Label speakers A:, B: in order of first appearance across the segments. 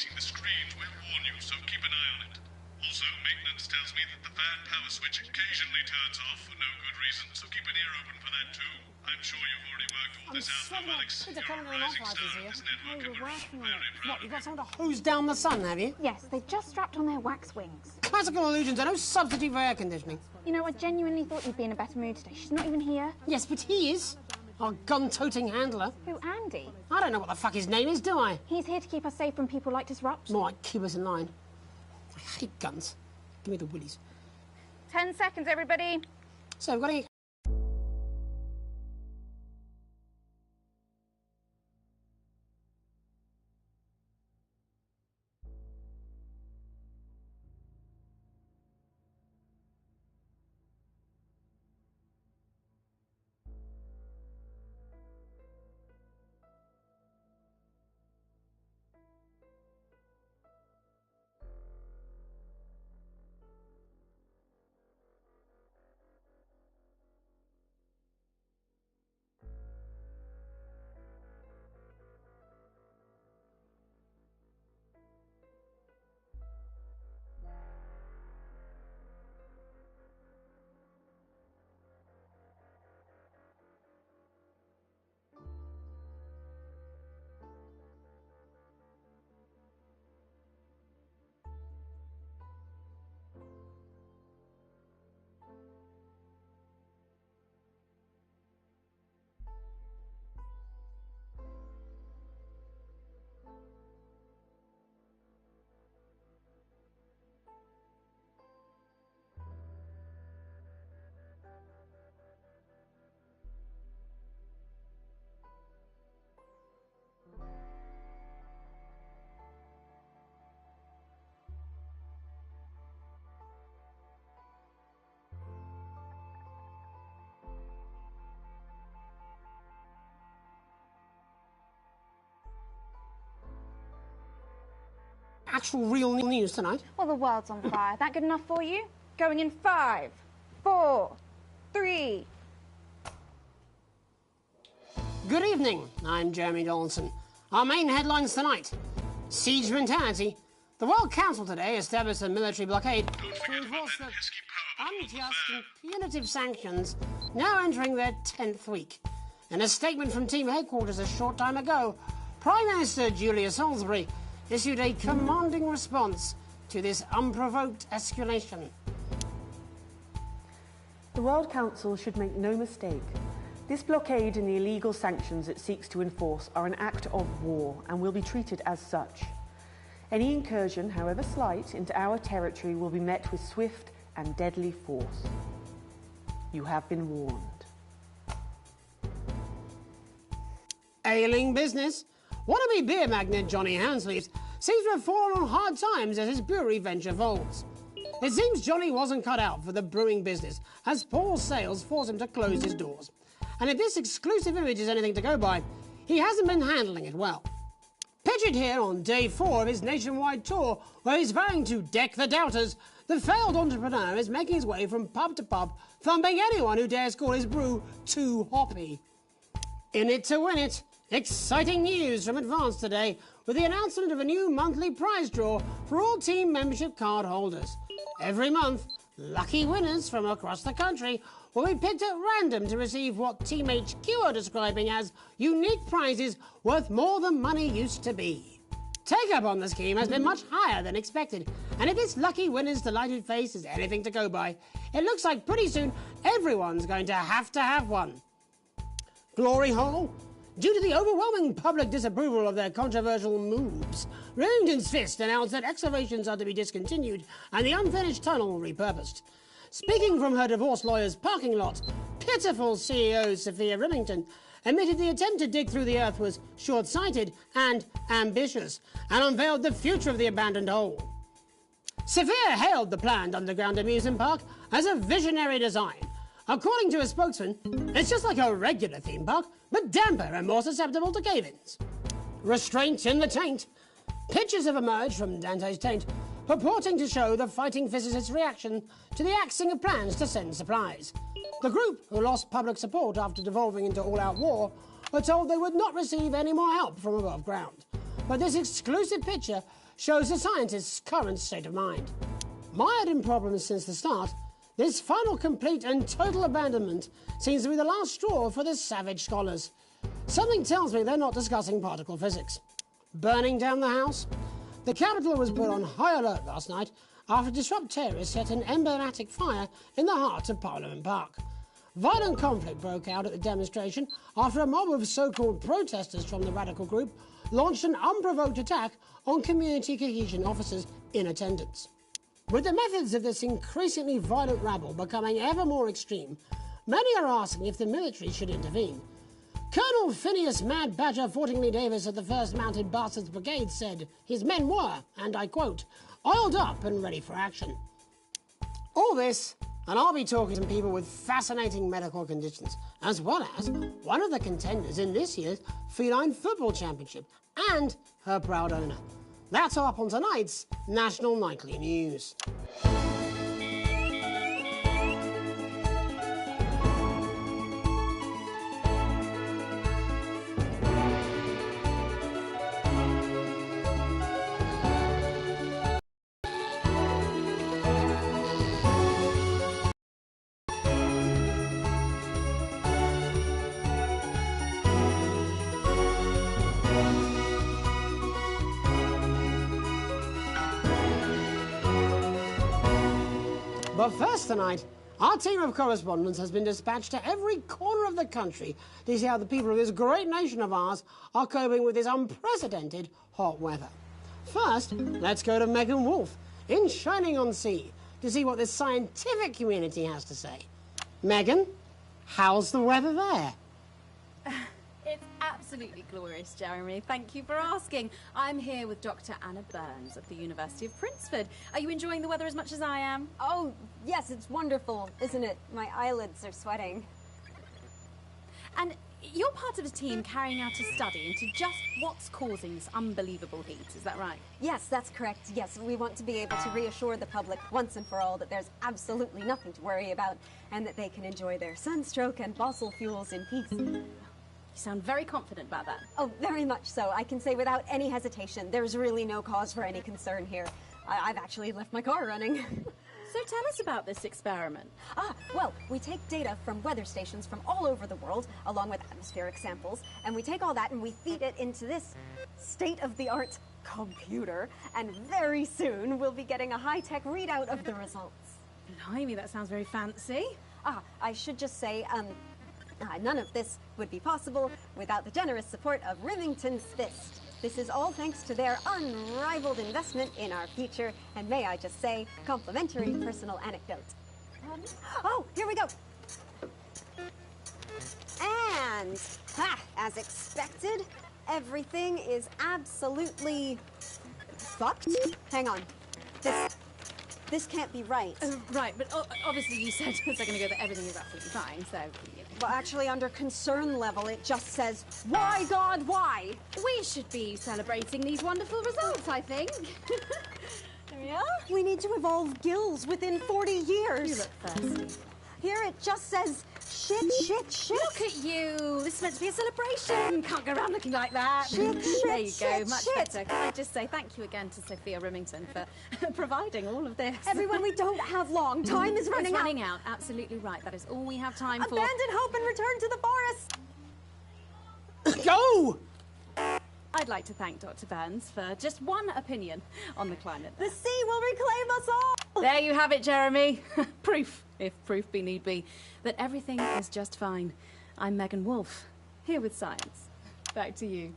A: activating the screens will warn you, so keep an eye on it. Also, maintenance tells me that the fan power switch occasionally turns off for no good reason, so keep an ear open for that too. I'm sure you've already worked all this out, though, Alex. You're a rising star of this network, and we're very proud of you.
B: You've got someone to hose down the sun, have you?
C: Yes, they've just strapped on their wax wings.
B: Classical illusions are no substitute for air conditioning.
C: You know, I genuinely thought you'd be in a better mood today. She's not even here.
B: Yes, but he is. Our gun-toting handler.
C: Who, Andy?
B: I don't know what the fuck his name is, do I?
C: He's here to keep us safe from people like Disrupt.
B: More like keep us in line. I hate guns. Give me the willies.
C: 10 seconds, everybody.
B: So, we've got any... actual real news tonight?
C: Well, the world's on fire. That good enough for you? Going in 5, 4, 3...
B: Good evening, I'm Jeremy Donaldson. Our main headlines tonight. Siege mentality. The World Council today established a military blockade to enforce the unjust and punitive sanctions now entering their 10th week. In a statement from team headquarters a short time ago, Prime Minister Julia Salisbury issued a commanding response to this unprovoked escalation.
D: The World Council should make no mistake. This blockade and the illegal sanctions it seeks to enforce are an act of war and will be treated as such. Any incursion, however slight, into our territory will be met with swift and deadly force. You have been warned.
B: Ailing business. Wannabe beer magnate Johnny Handsleeves seems to have fallen on hard times as his brewery venture folds. It seems Johnny wasn't cut out for the brewing business, as poor sales forced him to close his doors. And if this exclusive image is anything to go by, he hasn't been handling it well. Pictured here on day 4 of his nationwide tour, where he's vowing to deck the doubters, the failed entrepreneur is making his way from pub to pub, thumping anyone who dares call his brew too hoppy. In it to win it. Exciting news from Advance today with the announcement of a new monthly prize draw for all team membership card holders. Every month, lucky winners from across the country will be picked at random to receive what Team HQ are describing as unique prizes worth more than money used to be. Take-up on the scheme has been much higher than expected, and if this lucky winner's delighted face is anything to go by, it looks like pretty soon everyone's going to have one. Glory Hole? Due to the overwhelming public disapproval of their controversial moves, Remington's Fist announced that excavations are to be discontinued and the unfinished tunnel repurposed. Speaking from her divorce lawyer's parking lot, pitiful CEO Sophia Remington admitted the attempt to dig through the earth was short-sighted and ambitious, and unveiled the future of the abandoned hole. Sophia hailed the planned underground amusement park as a visionary design. According to a spokesman, it's just like a regular theme park, but damper and more susceptible to cave-ins. Restraint in the taint. Pictures have emerged from Dante's taint, purporting to show the fighting physicist's reaction to the axing of plans to send supplies. The group, who lost public support after devolving into all-out war, were told they would not receive any more help from above ground. But this exclusive picture shows the scientist's current state of mind. Mired in problems since the start, this final complete and total abandonment seems to be the last straw for the savage scholars. Something tells me they're not discussing particle physics. Burning down the house? The Capitol was put on high alert last night after disrupt terrorists set an emblematic fire in the heart of Parliament Park. Violent conflict broke out at the demonstration after a mob of so-called protesters from the radical group launched an unprovoked attack on community cohesion officers in attendance. With the methods of this increasingly violent rabble becoming ever more extreme, many are asking if the military should intervene. Colonel Phineas Mad Badger Fortingley Davis of the 1st Mounted Bastards Brigade said his men were, and I quote, oiled up and ready for action. All this, and I'll be talking to people with fascinating medical conditions, as well as one of the contenders in this year's Feline Football Championship, and her proud owner. That's all up on tonight's National Nightly News. But first tonight, our team of correspondents has been dispatched to every corner of the country to see how the people of this great nation of ours are coping with this unprecedented hot weather. First, let's go to Megan Wolfe in Shining-on-Sea to see what the scientific community has to say. Megan, how's the weather there?
E: It's absolutely glorious, Jeremy. Thank you for asking. I'm here with Dr. Anna Burns at the University of Princeford. Are you enjoying the weather as much as I am?
F: Oh, yes, it's wonderful, isn't it? My eyelids are sweating.
E: And you're part of a team carrying out a study into just what's causing this unbelievable heat, is that right?
F: Yes, that's correct. Yes, we want to be able to reassure the public once and for all that there's absolutely nothing to worry about and that they can enjoy their sunstroke and fossil fuels in peace.
E: You sound very confident about that.
F: Oh, very much so. I can say without any hesitation, there's really no cause for any concern here. I've actually left my car running.
E: So tell us about this experiment.
F: Well, we take data from weather stations from all over the world, along with atmospheric samples, and we take all that and we feed it into this state-of-the-art computer, and very soon we'll be getting a high-tech readout of the results.
E: Blimey, that sounds very fancy.
F: I should just say, none of this would be possible without the generous support of Remington's Fist. This is all thanks to their unrivaled investment in our future, and may I just say, complimentary personal anecdote. Oh, here we go. And, as expected, everything is absolutely fucked. Hang on. This can't be right.
E: Right, but obviously you said a second ago that everything is absolutely fine, so...
F: Well, actually, under concern level, it just says, why, God, why?
E: We should be celebrating these wonderful results, I think. There we are.
F: We need to evolve gills within 40 years.
E: You look thirsty.
F: Here it just says, shit.
E: Look at you. This is meant to be a celebration. Can't go around looking like that.
F: Shit,
E: there you go.
F: shit,
E: Much
F: shit.
E: better. Can I just say thank you again to Sophia Remington for providing all of this.
F: Everyone, we don't have long. Time is running out.
E: It's running out. Absolutely right. That is all we have time for.
F: Abandon hope and return to the forest.
B: Go!
E: I'd like to thank Dr. Burns for just one opinion on the climate.
F: The sea will reclaim us all.
E: There you have it, Jeremy. Proof, if proof be need be, that everything is just fine. I'm Megan Wolfe, here with science. Back to you.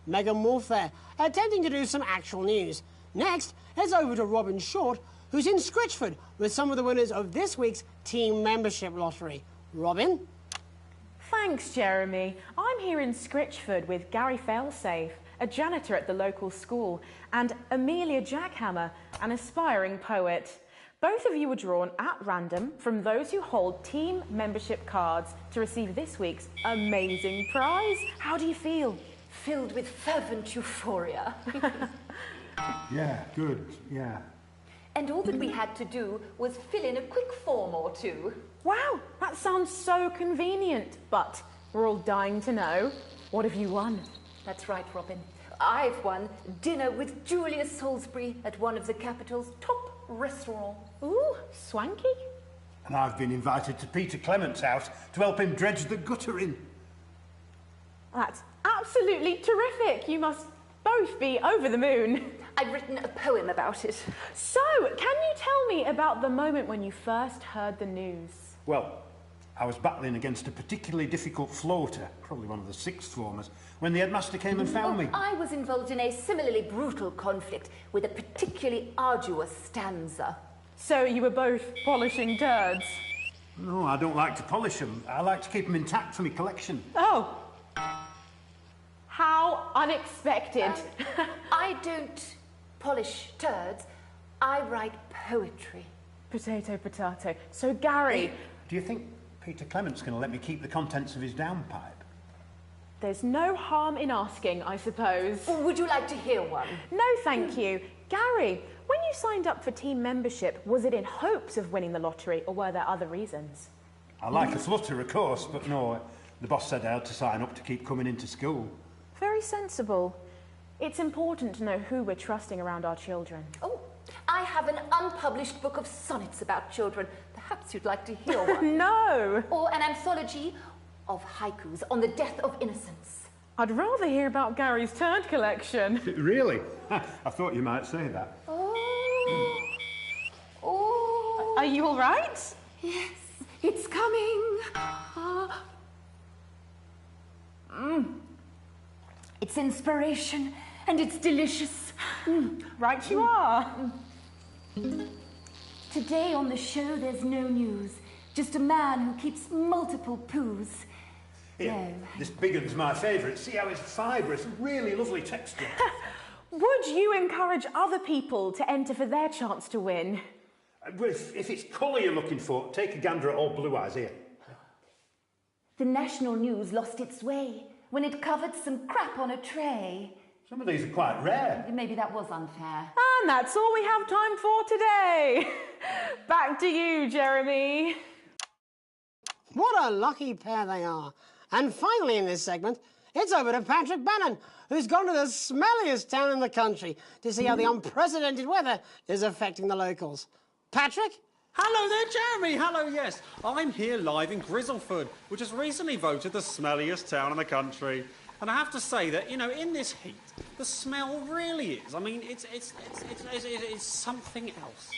B: Megan Wolfe there, attempting to do some actual news. Next, it's over to Robin Short, who's in Scritchford with some of the winners of this week's team membership lottery. Robin?
G: Thanks, Jeremy. I'm here in Scritchford with Gary Failsafe, a janitor at the local school, and Amelia Jackhammer, an aspiring poet. Both of you were drawn at random from those who hold team membership cards to receive this week's amazing prize. How do you feel?
H: Filled with fervent euphoria.
I: Yeah, good, yeah.
H: And all that we had to do was fill in a quick form or two.
G: Wow, that sounds so convenient, but we're all dying to know. What have you won?
H: That's right, Robin. I've won dinner with Julius Salisbury at one of the capital's top restaurants.
G: Ooh, swanky.
I: And I've been invited to Peter Clement's house to help him dredge the gutter in.
G: That's absolutely terrific. You must both be over the moon.
H: I've written a poem about it.
G: So, can you tell me about the moment when you first heard the news?
I: Well, I was battling against a particularly difficult floater, probably one of the sixth formers, when the headmaster came and found me.
H: I was involved in a similarly brutal conflict with a particularly arduous stanza.
G: So you were both polishing turds?
I: No, I don't like to polish them. I like to keep them intact for my collection.
G: Oh. How unexpected.
H: I don't polish turds. I write poetry.
G: Potato, potato. So, Gary...
I: Do you think Peter Clement's going to let me keep the contents of his downpipe?
G: There's no harm in asking, I suppose.
H: Would you like to hear one?
G: No, thank you. Gary, when you signed up for team membership, was it in hopes of winning the lottery, or were there other reasons?
I: I like a flutter, of course, but no, the boss said I had to sign up to keep coming into school.
G: Very sensible. It's important to know who we're trusting around our children.
H: Oh, I have an unpublished book of sonnets about children. Perhaps you'd like to hear one.
G: No!
H: Or an anthology of haikus on the death of innocence.
G: I'd rather hear about Gary's turd collection.
I: Really? I thought you might say that.
H: Oh. Oh.
G: Are you all right?
H: Yes, it's coming. It's inspiration and it's delicious.
G: Right you are.
H: Today on the show there's no news. Just a man who keeps multiple poos.
I: Here,
H: No.
I: this big one's my favourite. See how it's fibrous, really lovely texture.
G: Would you encourage other people to enter for their chance to win?
I: Well, if it's colour you're looking for, take a gander at old Blue Eyes here.
H: The national news lost its way when it covered some crap on a tray.
I: Some of these are quite rare.
H: Maybe that was unfair.
G: And that's all we have time for today. Back to you, Jeremy.
B: What a lucky pair they are. And finally in this segment, it's over to Patrick Bannon, who's gone to the smelliest town in the country to see how the unprecedented weather is affecting the locals. Patrick?
J: Hello there, Jeremy. Hello, yes. I'm here live in Grizzleford, which has recently voted the smelliest town in the country. And I have to say that, you know, in this heat, the smell really is. I mean, it's something else.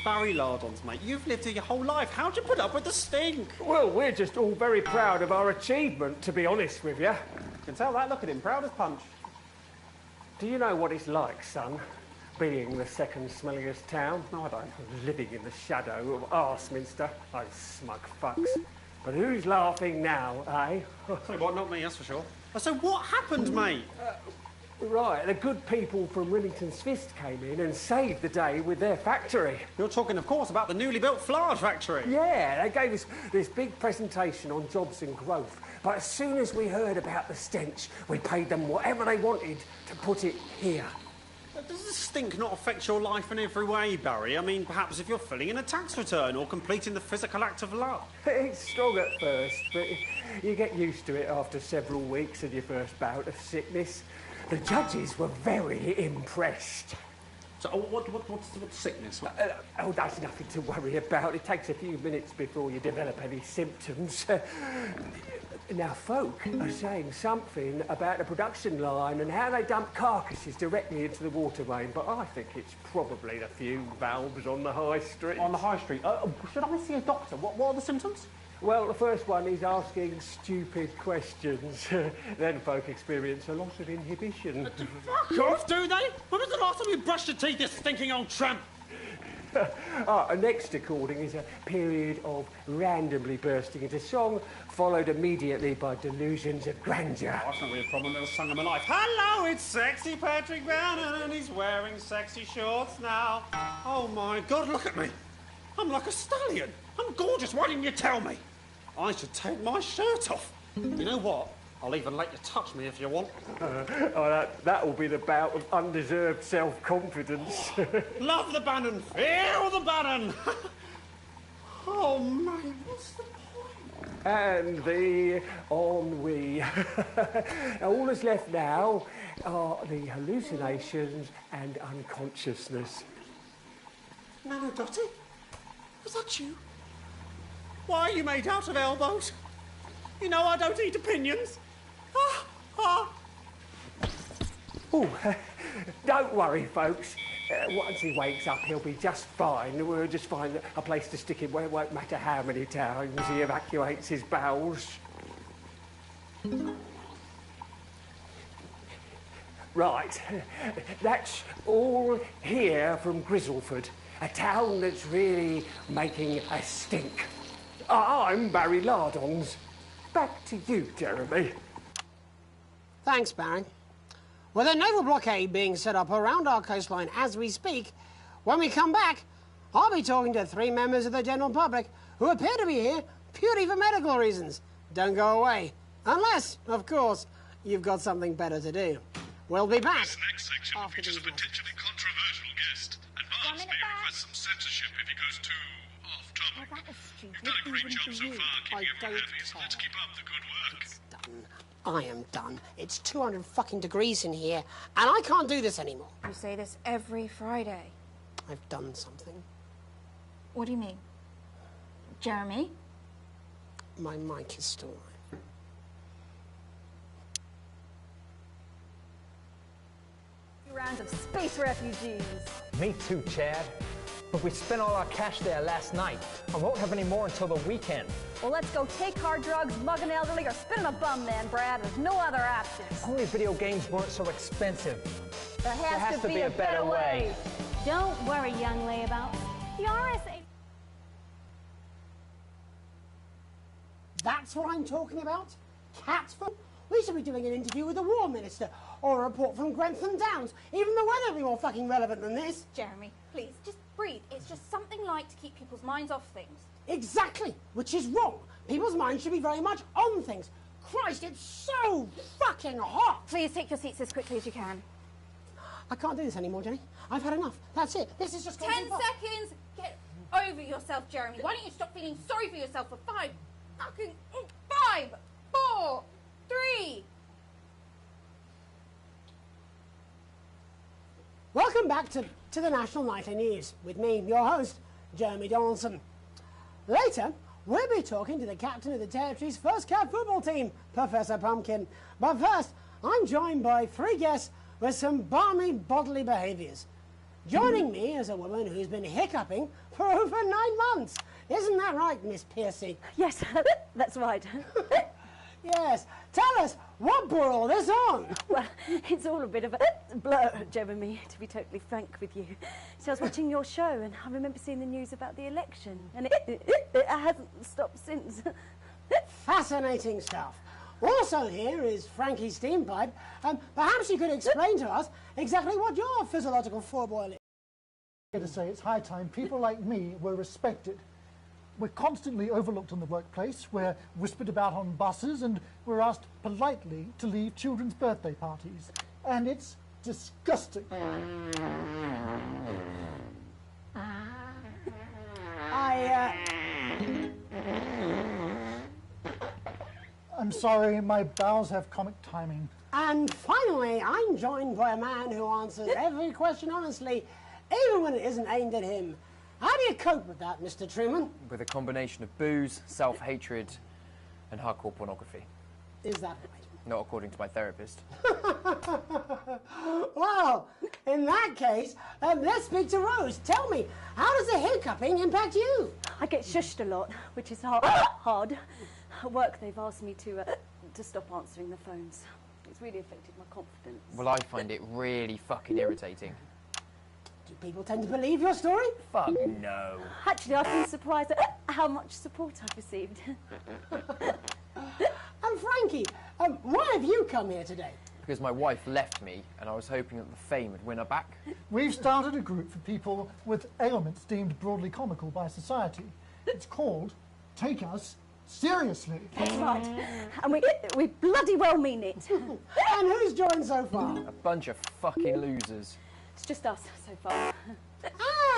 J: Barry Lardons, mate, you've lived here your whole life. How'd you put up with the stink?
K: Well, we're just all very proud of our achievement, to be honest with you.
J: You can tell that. Look at him, proud as punch.
K: Do you know what it's like, son, being the second smelliest town?
J: No, I don't.
K: Living in the shadow of Arseminster. Those smug fucks. But who's laughing now, eh?
J: Tell you what, not me, that's for sure. So what happened, mate?
K: Right, the good people from Remington's Fist came in and saved the day with their factory.
J: You're talking, of course, about the newly built flour factory.
K: Yeah, they gave us this big presentation on jobs and growth. But as soon as we heard about the stench, we paid them whatever they wanted to put it here.
J: Does the stink not affect your life in every way, Barry? I mean, perhaps if you're filling in a tax return or completing the physical act of love.
K: It's strong at first, but you get used to it after several weeks of your first bout of sickness. The judges were very impressed.
J: So, what's sickness?
K: Oh, that's nothing to worry about. It takes a few minutes before you develop any symptoms. Now, folk are saying something about the production line and how they dump carcasses directly into the water main, but I think it's probably the fume valves on the high street.
J: On the high street? Should I see a doctor? What are the symptoms?
K: Well, the first one is asking stupid questions. Then folk experience a loss of inhibition.
J: Fuck off, do they? When was the last time you brushed your teeth, you stinking old tramp?
K: Next recording is a period of randomly bursting into song, followed immediately by delusions of grandeur.
J: Oh, that's not really a problem, little song of my life. Hello, it's sexy Patrick Bannon, and he's wearing sexy shorts now. Oh my God, look at me. I'm like a stallion. I'm gorgeous, why didn't you tell me? I should take my shirt off. You know what? I'll even let you touch me if you want.
K: That will be the bout of undeserved self-confidence.
J: Love the Bannon, feel the Bannon. Oh, mate, what's the point?
K: and the ennui. All that's left now are the hallucinations and unconsciousness.
J: Nana Dottie? Was that you? Why are you made out of elbows? You know I don't eat opinions.
K: Oh, don't worry, folks. Once he wakes up, he'll be just fine. We'll just find a place to stick him where it won't matter how many times he evacuates his bowels. Right, that's all here from Grizzleford, a town that's really making a stink. I'm Barry Lardons. Back to you, Jeremy.
B: Thanks, Barry. With a naval blockade being set up around our coastline as we speak, when we come back, I'll be talking to 3 members of the general public who appear to be here purely for medical reasons. Don't go away. Unless, of course, you've got something better to do. We'll be back.
A: This next section features a potentially controversial guest, and Barnes may request some censorship if he goes too off-topic. You've done a great job so far keeping everyone happy, so let's keep up the good work.
B: It's done. I am done. It's 200 fucking degrees in here, and I can't do this anymore.
C: You say this every Friday.
B: I've done something.
C: What do you mean? Jeremy?
B: My mic is still live.
L: Round of space refugees.
M: Me too, Chad. But we spent all our cash there last night and won't have any more until the weekend.
L: Well, let's go take hard drugs, mug an elderly, or spin a bum then, Brad. There's no other options.
M: Only video games weren't so expensive.
L: There has to be a better way.
N: Don't worry, young layabout. The RSA...
B: That's what I'm talking about? Cat food? We should be doing an interview with the War Minister, or a report from Grentham Downs. Even the weather would be more fucking relevant than this.
C: Jeremy, please, just breathe. It's just something light to keep people's minds off things.
B: Exactly, which is wrong. People's minds should be very much on things. Christ, it's so fucking hot.
C: Please take your seats as quickly as you can.
B: I can't do this anymore, Jenny. I've had enough. That's it. This is just
C: 10 seconds. Get over yourself, Jeremy. Why don't you stop feeling sorry for yourself for 5, 4, 3.
B: Welcome back to the National Nightly News with me, your host, Jeremy Donaldson. Later, we'll be talking to the captain of the Territory's first cat football team, Professor Pumpkin. But first, I'm joined by 3 guests with some balmy bodily behaviours. Joining me is a woman who's been hiccuping for over 9 months. Isn't that right, Miss Piercy?
L: Yes, that's right.
B: Yes. Tell us, what brought all this on?
L: Well, it's all a bit of a blur, Jeremy, to be totally frank with you. So I was watching your show, and I remember seeing the news about the election, and it hasn't stopped since.
B: Fascinating stuff. Also here is Frankie Steampipe. Perhaps you could explain to us exactly what your physiological foreboil is.
O: I'm going to say it's high time people like me were respected. We're constantly overlooked in the workplace, we're whispered about on buses, and we're asked politely to leave children's birthday parties. And it's disgusting. I'm sorry, my bowels have comic timing.
B: And finally, I'm joined by a man who answers every question honestly, even when it isn't aimed at him. How do you cope with that, Mr. Truman?
P: With a combination of booze, self-hatred, and hardcore pornography.
B: Is that right?
P: Not according to my therapist.
B: Well, in that case, let's speak to Rose. Tell me, how does the hiccuping impact you?
L: I get shushed a lot, which is hard. At work, they've asked me to stop answering the phones. It's really affected my confidence.
P: Well, I find it really fucking irritating.
B: Do people tend to believe your story?
P: Fuck no.
L: Actually, I've been surprised at how much support I've received.
B: And Frankie, why have you come here today?
P: Because my wife left me, and I was hoping that the fame would win her back.
O: We've started a group for people with ailments deemed broadly comical by society. It's called Take Us Seriously.
L: That's right. And we bloody well mean it.
B: And who's joined so far?
P: A bunch of fucking losers.
L: It's just us so far.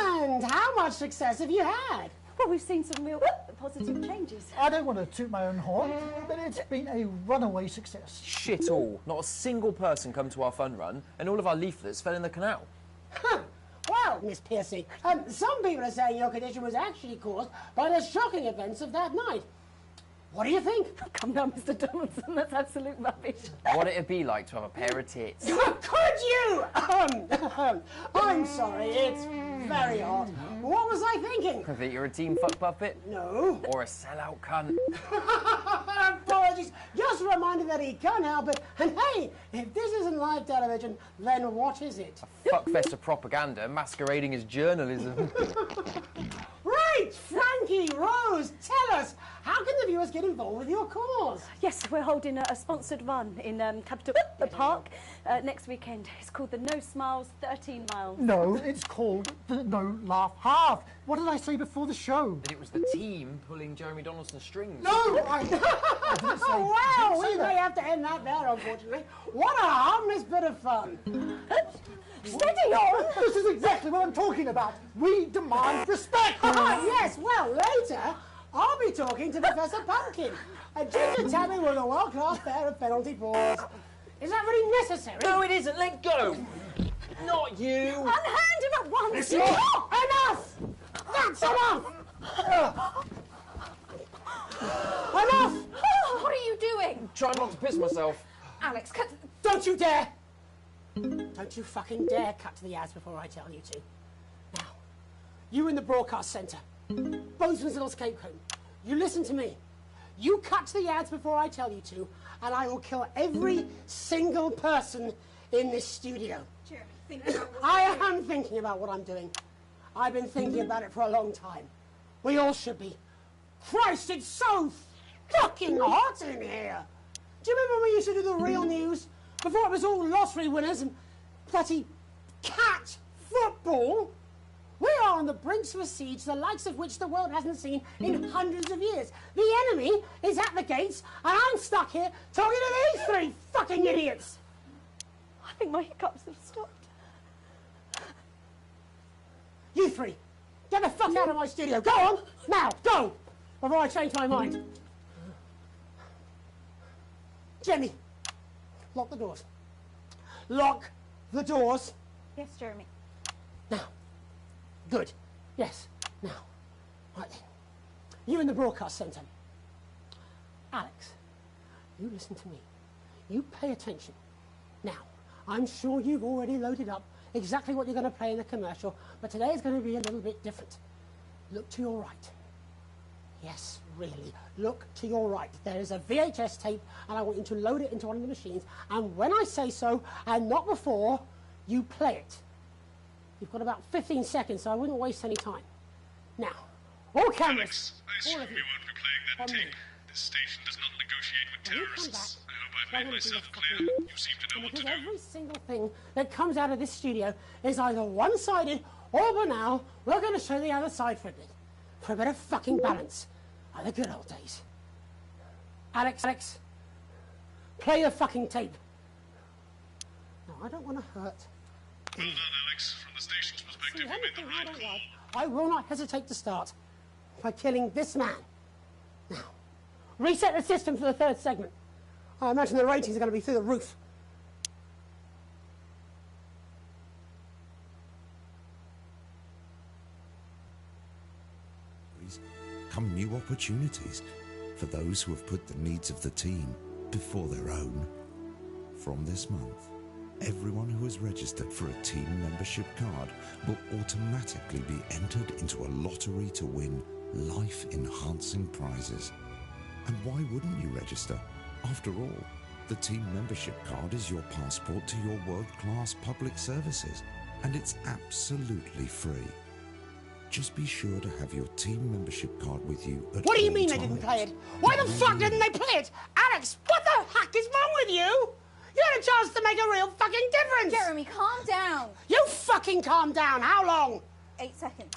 B: And how much success have you had?
L: Well, we've seen some real positive changes.
O: I don't want to toot my own horn, but it's been a runaway success.
P: Shit all. Not a single person come to our fun run, and all of our leaflets fell in the canal.
B: Huh. Well, Miss Piercy, some people are saying your condition was actually caused by the shocking events of that night. What do you think?
L: Come down, Mr. Donaldson, that's absolute rubbish.
P: What'd it be like to have a pair of tits?
B: Could you? I'm sorry, it's very hot. What was I thinking?
P: That you're a team fuck puppet?
B: No.
P: Or a sellout cunt?
B: Apologies. Just a reminder that he can't help it. And hey, if this isn't live television, then what is it?
P: A fuckfest of propaganda masquerading as journalism.
L: Right, Frankie, Rose, tell us, how can the viewers get involved with your cause? Yes, we're holding a sponsored run in Capital Park next weekend. It's called the No Smiles 13 Miles.
O: No, it's called the No Laugh Half. What did I say before the show?
P: That it was the team pulling Jeremy Donaldson's strings.
O: No, I didn't say,
B: Wow, we
O: that.
B: may have to end that there, unfortunately. What a harmless bit of fun.
O: Steady on! This is exactly what I'm talking about. We demand respect.
B: Yes, well, later, I'll be talking to Professor Pumpkin. Ginger Tabby with a world-class pair of penalty paws. Is that really necessary?
P: No, it isn't. Let go. Not you.
L: Unhand him at once.
B: It's enough! That's enough! Enough!
C: What are you doing?
P: Try not to piss myself.
C: Alex, cut...
B: Don't you dare! Don't you fucking dare cut to the ads before I tell you to. Now, you in the broadcast centre, Bozeman's little scapegoat, you listen to me. You cut to the ads before I tell you to, and I will kill every single person in this studio.
C: Jeremy, think about what
B: I am thinking about what I'm doing. I've been thinking about it for a long time. We all should be. Christ, it's so fucking hot in here. Do you remember when we used to do the real news? Before it was all lottery winners and bloody cat football? We are on the brinks of a siege the likes of which the world hasn't seen in hundreds of years. The enemy is at the gates, and I'm stuck here talking to these three fucking idiots.
L: I think my hiccups have stopped.
B: You three, get the fuck out of my studio. Go on, now, go, before I change my mind. Jenny, lock the doors. Lock the doors.
C: Yes, Jeremy.
B: Now. Good. Yes. Now. Right then. You in the broadcast centre. Alex, you listen to me. You pay attention. Now, I'm sure you've already loaded up exactly what you're going to play in the commercial, but today is going to be a little bit different. Look to your right. Yes, really. Look to your right. There is a VHS tape, and I want you to load it into one of the machines, and when I say so, and not before, you play it. You've got about 15 seconds, so I wouldn't waste any time. Now, all cameras.
A: Alex, I assume
B: all of
A: you won't be playing that tape. This station does not negotiate with terrorists. I hope I've made myself clear. You seem to know what to do.
B: Every single thing that comes out of this studio is either one-sided or banal. We're going to show the other side for a bit. For a bit of fucking balance. Like the good old days. Alex, play the fucking tape. No, I don't want to hurt.
A: Well done, Alex. From the station's perspective, you made the right call.
B: I will not hesitate to start by killing this man. Now, reset the system for the third segment. I imagine the ratings are going to be through the roof.
Q: Come new opportunities for those who have put the needs of the team before their own. From this month, everyone who is registered for a team membership card will automatically be entered into a lottery to win life-enhancing prizes. And why wouldn't you register? After all, the team membership card is your passport to your world-class public services, and it's absolutely free. Just be sure to have your team membership card with you at
B: What do you
Q: all
B: mean they
Q: times.
B: didn't play it? Why the fuck didn't they play it? Alex, what the heck is wrong with you? You had a chance to make a real fucking difference!
C: Jeremy, calm down.
B: You fucking calm down. How long?
C: 8 seconds.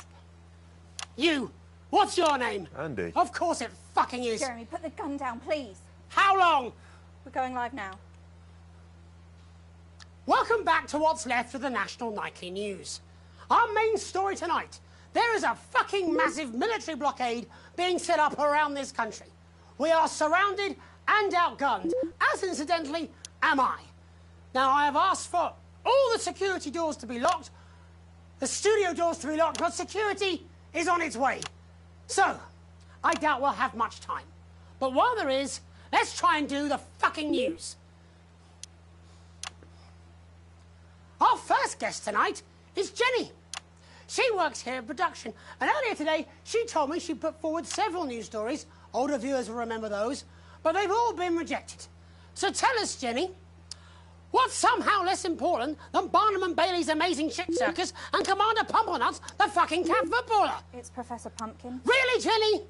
B: You. What's your name?
R: Andy.
B: Of course it fucking is.
C: Jeremy, put the gun down, please.
B: How long?
C: We're going live now.
B: Welcome back to what's left of the National Nightly News. Our main story tonight, There is a fucking massive military blockade being set up around this country. We are surrounded and outgunned, as incidentally am I. Now, I have asked for all the security doors to be locked, the studio doors to be locked, but security is on its way. So, I doubt we'll have much time. But while there is, let's try and do the fucking news. Our first guest tonight is Jenny. She works here in production, and earlier today she told me she put forward several news stories. Older viewers will remember those, but they've all been rejected. So tell us, Jenny, what's somehow less important than Barnum and Bailey's Amazing Shit Circus and Commander Pumplenuts, the fucking cat footballer?
C: It's Professor Pumpkin.
B: Really, Jenny?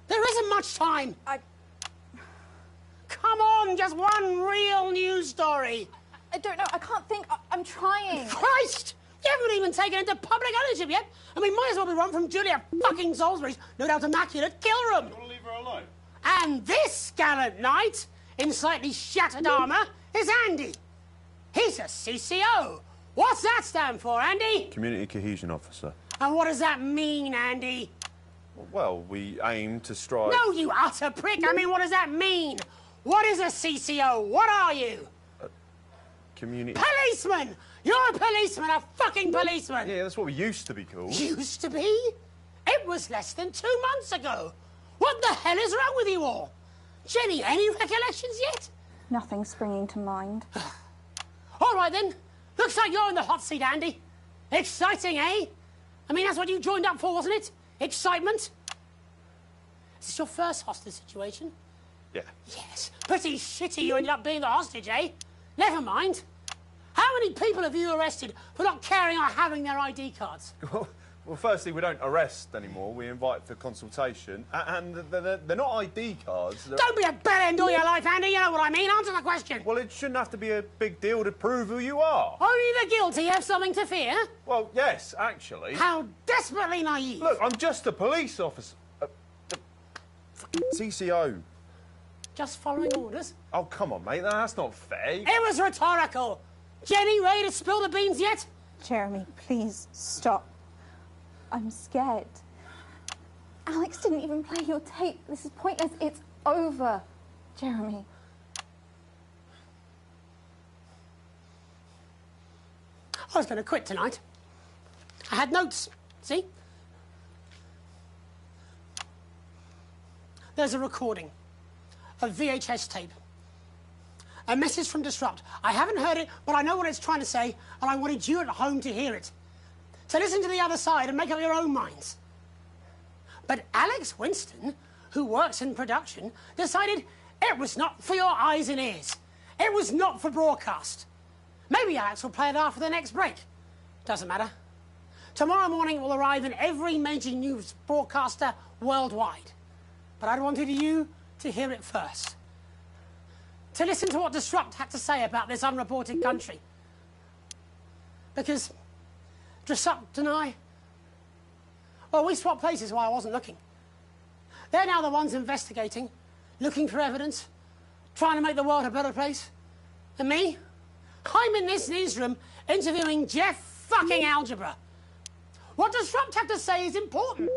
B: There isn't much time. Come on, just one real news story.
C: I don't know, I can't think. I'm trying.
B: Christ! You haven't even taken into public ownership yet. I mean, might as well be run from Julia fucking Salisbury's no doubt immaculate kill room.
A: You want to leave her alone?
B: And this gallant knight, in slightly shattered armour, is Andy. He's a CCO. What's that stand for, Andy?
R: Community Cohesion Officer.
B: And what does that mean, Andy?
R: Well, we aim to strive...
B: No, you utter prick. I mean, what does that mean? What is a CCO? What are you?
R: Community...
B: Policeman! You're a policeman, a fucking policeman!
R: Yeah, that's what we used to be called.
B: Used to be? It was less than 2 months ago. What the hell is wrong with you all? Jenny, any recollections yet?
C: Nothing springing to mind.
B: All right, then. Looks like you're in the hot seat, Andy. Exciting, eh? I mean, that's what you joined up for, wasn't it? Excitement? Is this your first hostage situation?
R: Yeah.
B: Yes. Pretty shitty you ended up being the hostage, eh? Never mind. How many people have you arrested for not carrying or having their ID cards?
R: Well, firstly, we don't arrest anymore. We invite for consultation. And they're not ID cards.
B: Don't be a bellend all your life, Andy. You know what I mean. Answer the question.
R: Well, it shouldn't have to be a big deal to prove who you are.
B: Only the guilty have something to fear?
R: Well, yes, actually.
B: How desperately naive.
R: Look, I'm just a police officer. CCO.
B: Just following orders?
R: Oh, come on, mate. That's not fair.
B: It was rhetorical. Jenny, ready to spill the beans yet?
C: Jeremy, please stop. I'm scared. Alex didn't even play your tape. This is pointless. It's over. Jeremy.
B: I was going to quit tonight. I had notes. See? There's a recording. A VHS tape. A message from Disrupt. I haven't heard it, but I know what it's trying to say, and I wanted you at home to hear it. So listen to the other side and make up your own minds. But Alex Winston, who works in production, decided it was not for your eyes and ears. It was not for broadcast. Maybe Alex will play it after the next break. Doesn't matter. Tomorrow morning it will arrive in every major news broadcaster worldwide. But I wanted you to hear it first. To listen to what Disrupt had to say about this unreported country. Because Disrupt and I, well, we swapped places while I wasn't looking. They're now the ones investigating, looking for evidence, trying to make the world a better place. And me, I'm in this newsroom interviewing Jeff fucking Algebra. What Disrupt have to say is important.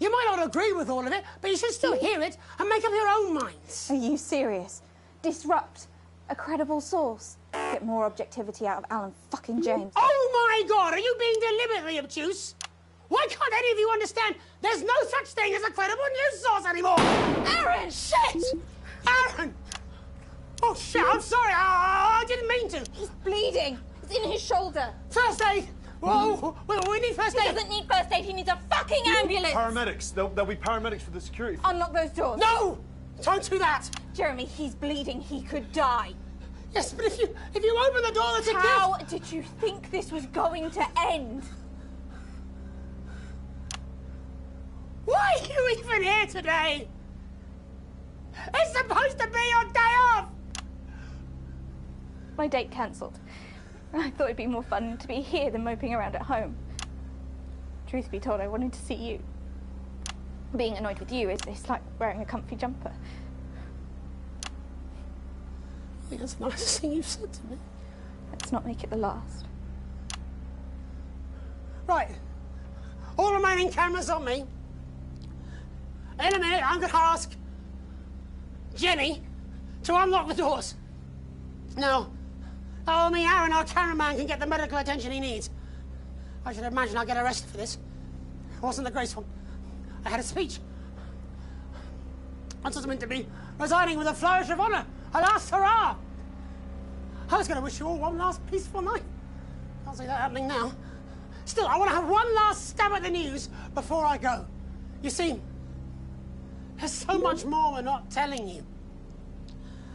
B: You might not agree with all of it, but you should still hear it and make up your own minds.
C: Are you serious? Disrupt. A credible source. Get more objectivity out of Alan fucking James.
B: Oh my God, are you being deliberately obtuse? Why can't any of you understand there's no such thing as a credible news source anymore? Aaron, shit! Aaron! Oh shit, I'm sorry, I didn't mean to.
C: He's bleeding. It's in his shoulder.
B: First aid! Whoa, we need first aid.
C: He doesn't need first aid, he needs a fucking ambulance.
R: Paramedics. There'll be paramedics for the security.
C: Unlock those doors.
B: No! Don't do that!
C: Jeremy, he's bleeding. He could die.
B: Yes, but if you open the door, that's a gift.
C: How did you think this was going to end?
B: Why are you even here today? It's supposed to be your day off!
C: My date cancelled. I thought it'd be more fun to be here than moping around at home. Truth be told, I wanted to see you. Being annoyed with you is like wearing a comfy jumper.
B: I think that's the nicest thing you've said to me.
C: Let's not make it the last.
B: Right. All of remaining cameras on me. In a minute, I'm going to ask Jenny to unlock the doors. Now, only Aaron, our cameraman, can get the medical attention he needs. I should imagine I'll get arrested for this. It wasn't the graceful. I had a speech. I was meant to be resigning with a flourish of honour. A last hurrah! I was going to wish you all one last peaceful night. Can't see that happening now. Still, I want to have one last stab at the news before I go. You see, there's so much more we're not telling you.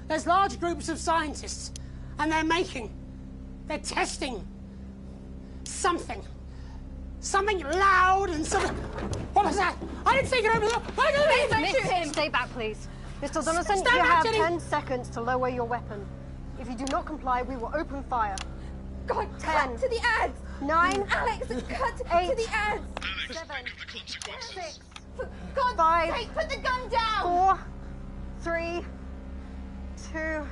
B: There's large groups of scientists, and they're testing something. Something loud and something... What was that? I didn't see it over there. I didn't
F: Please,
B: shoot him.
F: Stay back, please. Mr. Donaldson,
B: Stand
F: you
B: back,
F: have
B: Jenny.
F: 10 seconds to lower your weapon. If you do not comply, we will open fire.
C: God,
F: 10.
C: cut to the ads!
F: 9.
C: Alex, cut
F: 8.
C: to the ads!
F: 7. 6.
C: For God's
F: 5.
C: sake, put the gun down!
F: 4. 3. 2.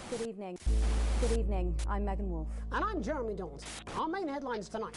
E: Good evening. Good evening. I'm Megan Wolf.
B: And I'm Jeremy Daunt. Our main headlines tonight.